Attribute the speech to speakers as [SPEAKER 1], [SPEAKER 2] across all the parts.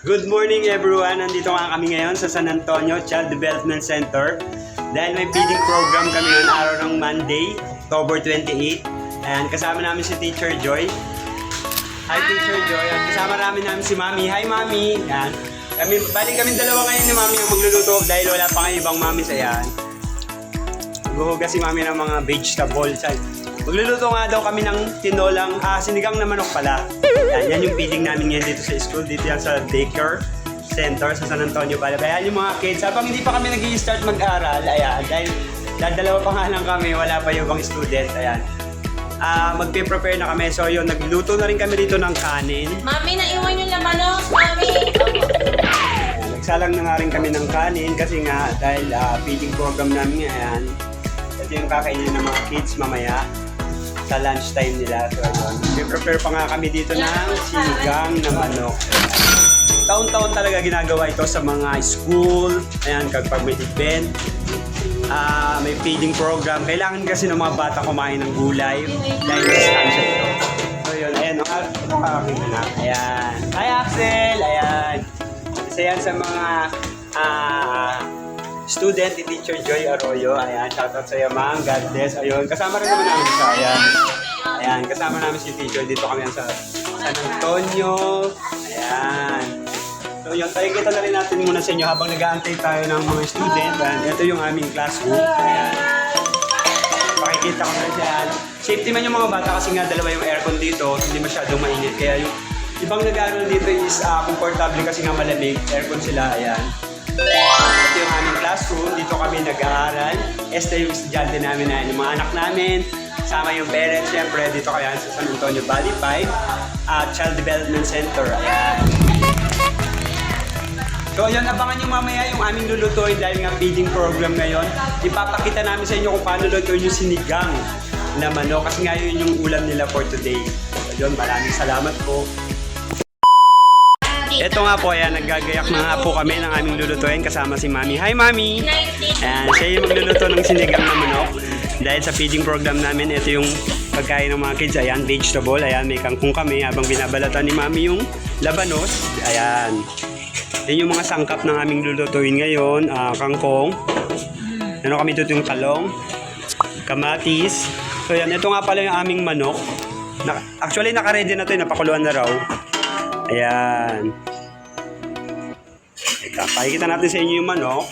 [SPEAKER 1] Good morning everyone! Nandito nga kami ngayon sa San Antonio Child Development Center dahil may feeding program kami ngayong araw ng Monday, October 28. Ayan, kasama namin si Teacher Joy. Hi Teacher Joy! At kasama namin si Mami. Hi Mami! Ayan. Balik kami dalawa ngayon ni Mami yung magluluto dahil wala pa nga ibang Mami sa yan. Guhugas si Mami ng mga vegetables. Magluluto nga daw kami ng tinolang, sinigang na manok pala. Yan yung feeding namin ngayon dito sa school. Dito yan sa daycare center sa San Antonio pala. Kaya yung mga kids, habang hindi pa kami nag-i-start mag-aral, ayan, dahil dalawa pa nga lang kami, wala pa yung ibang student, ayan. Magpe-prepare na kami. So yun, nagluto na rin kami dito ng kanin.
[SPEAKER 2] Mami, naiwan yung laman, Mami!
[SPEAKER 1] Nagsalang na nga rin kami ng kanin kasi nga dahil feeding program namin ayan. Ito yung kakainin ng mga kids mamaya sa lunch time nila. So ayun, prepare pa nga kami dito ng sinigang na manok. Taon-taon talaga ginagawa ito sa mga school. Ayan, kapag may event, may feeding program. Kailangan kasi ng mga bata kumain ng gulay dahil distansya ito. So yun, ayan, ito ang aking anak. Ayan. Hi Axel! Ayan. Isa yan sa mga student ni Teacher Joy Arroyo. Ayan, shoutout sa iyo, ma'am. God bless. Ayun, kasama rin naman namin siya. Ayan. Ayan, kasama namin si Teacher. Dito kami sa San Antonio. Ayan. So yun, kita na rin natin muna sa inyo habang nag-aantay tayo ng mga student. Ayan, ito yung aming classroom. Ayan. Pakikita ko na siya. Safety man yung mga bata kasi nga dalawa yung aircon dito. Hindi masyadong mainit. Kaya yung ibang nag-aaral dito is komportable kasi nga malamig. Aircon sila. Ayan. Ito yung aming classroom. Dito kami nag-aaral. Esta yung estudyante namin na yung mga anak namin. Kasama yung parents. Siyempre, dito kaya sa San Antonio Valley 5 Child Development Center. Ayan. So yun, abangan nyo mamaya yung aming lulutuin dahil nga feeding program ngayon. Ipapakita namin sa inyo kung paano lutuin yung sinigang na manok kasi nga yun yung ulam nila for today. So yun, maraming salamat po. Ito nga po, ayan, naggagayak na nga po kami ng aming lulutuin kasama si Mami. Hi Mami! Ayan, siya yung magluluto ng sinigang na manok. Dahil sa feeding program namin, ito yung pagkain ng mga kids. Ayan, vegetable. Ayan, may kangkong kami habang binabalatan ni Mami yung labanos. Ayan. Yan yung mga sangkap ng aming lulutuin ngayon. Kangkong. Ano kami dito yung talong. Kamatis. So yan, ito nga pala yung aming manok. Actually, naka-ready na ito. Napakuluan na raw. Ayan. Pakikita natin sa inyo yung manok.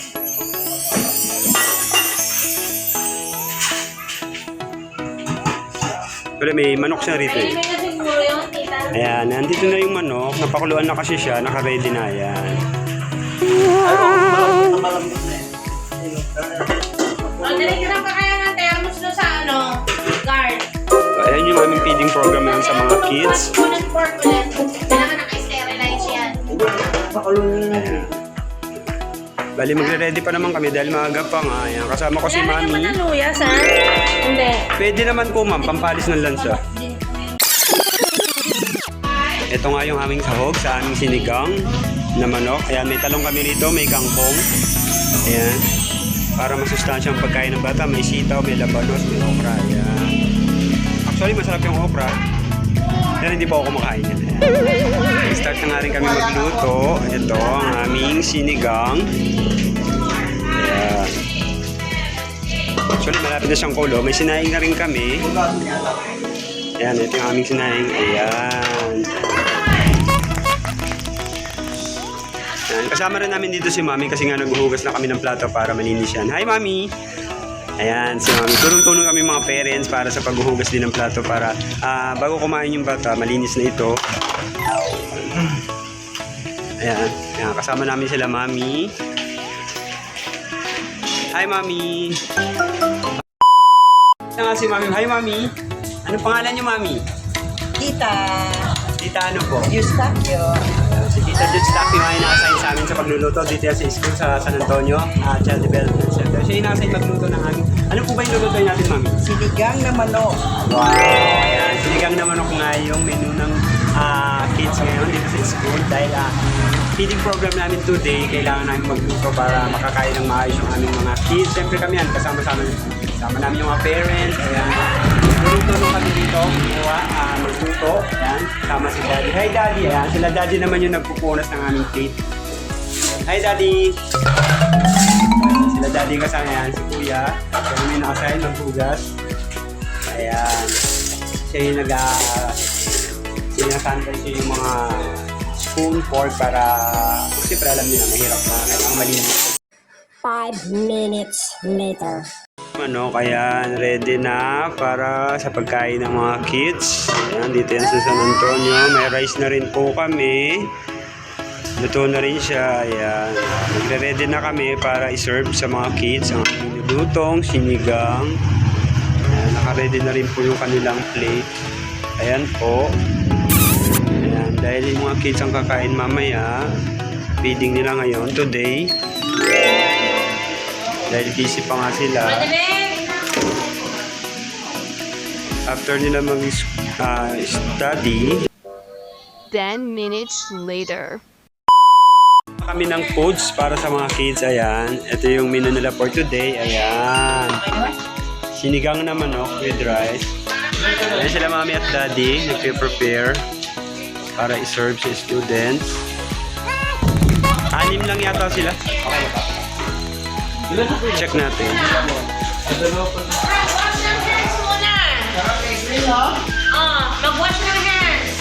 [SPEAKER 1] Pero may manok siya rito eh. Ayan, nandito na yung manok. Napakuluan na kasi siya. Naka-ready na. Ayan.
[SPEAKER 2] Dali-dali ka kaya ng thermos doon sa guard.
[SPEAKER 1] So, ayan yung aming feeding program ngayon sa mga kids.
[SPEAKER 2] Kailangan naka-sterilize yan.
[SPEAKER 1] Ayan. Bali, magre-ready pa naman kami dahil maaga pa nga. Ayan, kasama ko si Mami.
[SPEAKER 2] Wala naman ang luyas, ha? Hindi.
[SPEAKER 1] Pwede naman po, ma'am. Pampalis ng lansa. Ito nga yung aming sahog sa aming sinigang na manok. Ayan, may talong kami rito, may kangkong. Ayan. Para masustansyang pagkain ng bata, may sitaw, may labanos, may okra. Ayan. Actually, masarap yung okra. Pero hindi pa ako kumakain yan. Ayan. Start na nga rin kami magluto. Ito ang aming sinigang. Ayan. Actually, malapit na siyang kulo. May sinaing na rin kami. Ayan, ito yung aming sinaing. Ayan. Ayan. Kasama rin namin dito si Mami kasi nga naghuhugas na kami ng plato para malinis yan. Hi, Mami! Ayan, si Mami. Tulong-tulong kami mga parents para sa paghuhugas din ng plato para bago kumain yung bata, malinis na ito. Ayan. Ayan. Kasama namin sila, Mami. Hi, Mami! Ito nga si Mami. Hi, Mami! Ano pangalan niyo, Mami?
[SPEAKER 3] Tita
[SPEAKER 1] Tita ano po?
[SPEAKER 3] Eustachio.
[SPEAKER 1] Si Tita Eustachio ay naka-assign sa amin sa pagluluto dito sa school sa San Antonio Child Development Center. Siya yung naka-assign magluto ng aming... Ano po ba yung luluto natin, Mami?
[SPEAKER 3] Sinigang na manok.
[SPEAKER 1] Wow! Ayan. Sinigang na manok nga yung menu ng kids ngayon dito sa school dahil feeding program namin today, kailangan namin magluto para makakain ng maayos yung aming mga kids. Siyempre kami yan, kasama namin yung mga parents. Ayan. Magluto nung kami dito, magluto. Ayan. Sama si Daddy. Hi Daddy! Ayan, sila Daddy naman yung nagpupunas ng aming plate. Hi Daddy! Sila Daddy kasama yan, si Kuya. Siya may nakasahin ng hugas. Ayan. Siya yung sinasantay siya yung mga spoon, fork para siyempre alam nila mahirap na kailangan malinis.
[SPEAKER 4] 5 minutes later.
[SPEAKER 1] Kaya ready na para sa pagkain ng mga kids. Ayan, dito yan sa San Antonio. May rice na rin po kami. Luto na rin siya. Ayan. Nagre-ready na kami para i-serve sa mga kids ang nilutong sinigang. Ayan, naka-ready na rin po yung kanilang plate. Ayan po. Ayan, dahil yung mga kids ang kakain mamaya, feeding nila ngayon today. Dahil busy pa nga sila. After nila mag-study,
[SPEAKER 5] 10 minutes later.
[SPEAKER 1] kami ng foods para sa mga kids. Ayan. Ito yung menu nila for today. Ayan. Sinigang na manok with rice. Ayan sila mami at daddy. Nagpe-prepare para i-serve sa students. 6 lang yata sila. Okay ba? Check natin.
[SPEAKER 2] Mag-wash ng hands muna. Mag-wash ng hands.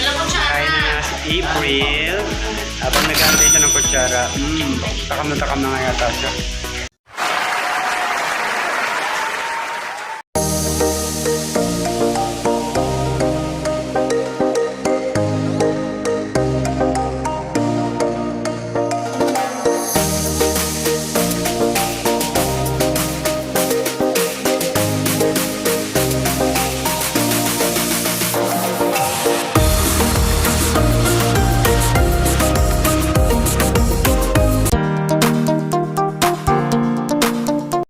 [SPEAKER 2] Walang kutsara.
[SPEAKER 1] Kain na nga si April. Habang nag-aantay siya ng kutsara. Takam na nga yata siya.